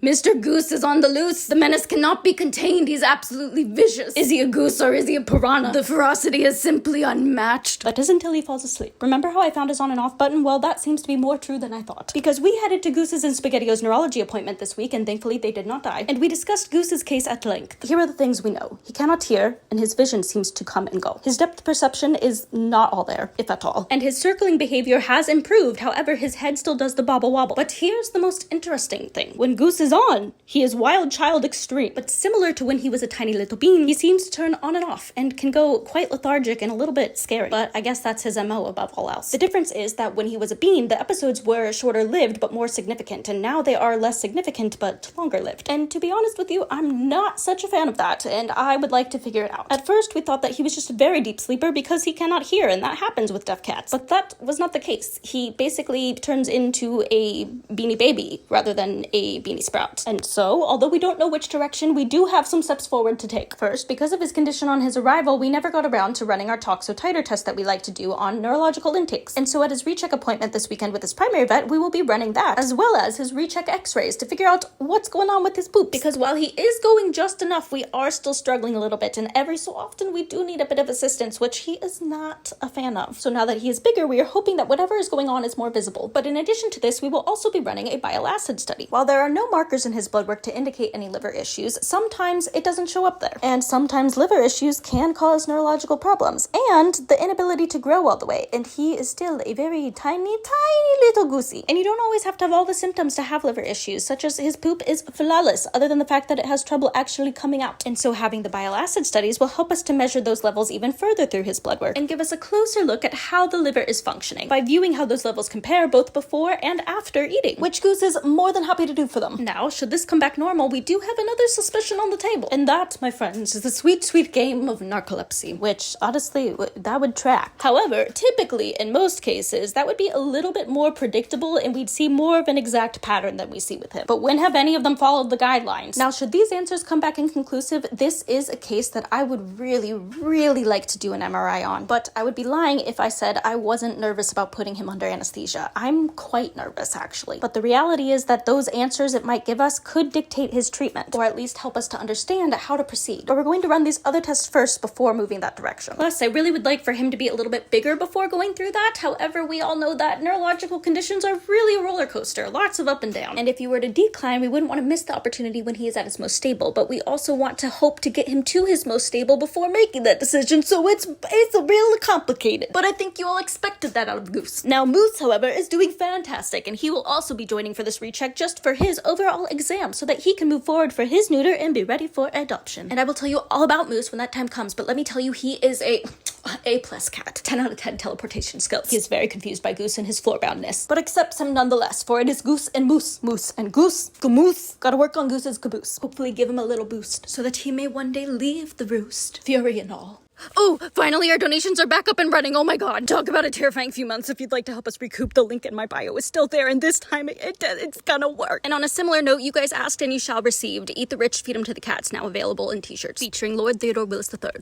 Mr. Goose is on the loose. The menace cannot be contained. He's absolutely vicious. Is he a goose or is he a piranha? The ferocity is simply unmatched. That is until he falls asleep. Remember how I found his on and off button? Well, that seems to be more true than I thought. Because we headed to Goose's and SpaghettiO's neurology appointment this week, and thankfully they did not die. And we discussed Goose's case at length. Here are the things we know. He cannot hear, and his vision seems to come and go. His depth perception is not all there, if at all. And his circling behavior has improved, however, his head still does the bobble wobble. But here's the most interesting thing. When Goose is on, he is wild child extreme. But similar to when he was a tiny little bean, he seems to turn on and off, and can go quite lethargic and a little bit scary. But I guess that's his MO above all else. The difference is that when he was a bean, the episodes were shorter lived but more significant, and now they are less significant but longer lived. And to be honest with you, I'm not such a fan of that, and I would like to figure it out. At first, we thought that he was just a very deep sleeper because he cannot hear, and that happens with deaf cats. But that was not the case. He basically turns into a beanie baby rather than a beanie sprout. And so, although we don't know which direction, we do have some steps forward to take. First, because of his condition on his arrival, we never got around to running our toxo-titer test that we like to do on neurological intakes. And so at his recheck appointment this weekend with his primary vet, we will be running that, as well as his recheck x-rays to figure out what's going on with his poop. Because while he is going just enough, we are still struggling a little bit, and every so often we do need a bit of assistance, which he is not a fan of. So now that he is bigger, we are hoping that whatever is going on is more visible. But in addition to this, we will also be running a bile acid study. While there are no markers in his blood work to indicate any liver issues, sometimes it doesn't show up there. And sometimes liver issues can cause neurological problems, and the inability to grow all the way. And he is still a very tiny little goosey. And you don't always have to have all the symptoms to have liver issues, such as his poop is flawless, other than the fact that it has trouble actually coming out. And so having the bile acid studies will help us to measure those levels even further through his blood work, and give us a closer look at how the liver is functioning, by viewing how those levels compare both before and after eating, which Goose is more than happy to do for them. Now, should this come back normal, we do have another suspicion on the table. And that, my friends, is the sweet, sweet game of narcolepsy, which, honestly, that would track. However, typically, in most cases, that would be a little bit more predictable, and we'd see more of an exact pattern than we see with him. But when have any of them followed the guidelines? Now, should these answers come back inconclusive, this is a case that I would really like to do an MRI on, but I would be lying if I said I wasn't nervous about putting him under anesthesia. I'm quite nervous, actually. But the reality is that those answers it might give us could dictate his treatment, or at least help us to understand how to proceed. But we're going to run these other tests first before moving that direction. Plus, I really would like for him to be a little bit bigger before going through that. However, we all know that neurological conditions are really a roller coaster, lots of up and down. And if he were to decline, we wouldn't want to miss the opportunity when he is at his most stable, but we also want to hope to get him to his most stable before making that decision, so it's real complicated. But I think you all expected that out of Goose. Now, Moose, however, is doing fantastic, and he will also be joining for this recheck just for his overall exam, so that he can move forward for his neuter and be ready for adoption. And I will tell you all about Moose when that time comes, but let me tell you, he is a A+ cat. 10 out of 10 teleportation skills. He is very confused by Goose and his floor-boundness, but accepts him nonetheless, for it is Goose and Moose. Moose and Goose. Camoose. Gotta work on Goose's caboose. Hopefully give him a little boost, so that he may one day leave the roost. Fury and all. Oh, finally our donations are back up and running. Oh my god. Talk about a terrifying few months. If you'd like to help us recoup, the link in my bio is still there, and this time it's gonna work. And on a similar note, you guys asked and you shall receive. Eat the Rich, Feed 'em to the Cats, now available in t-shirts, featuring Lord Theodore Willis III.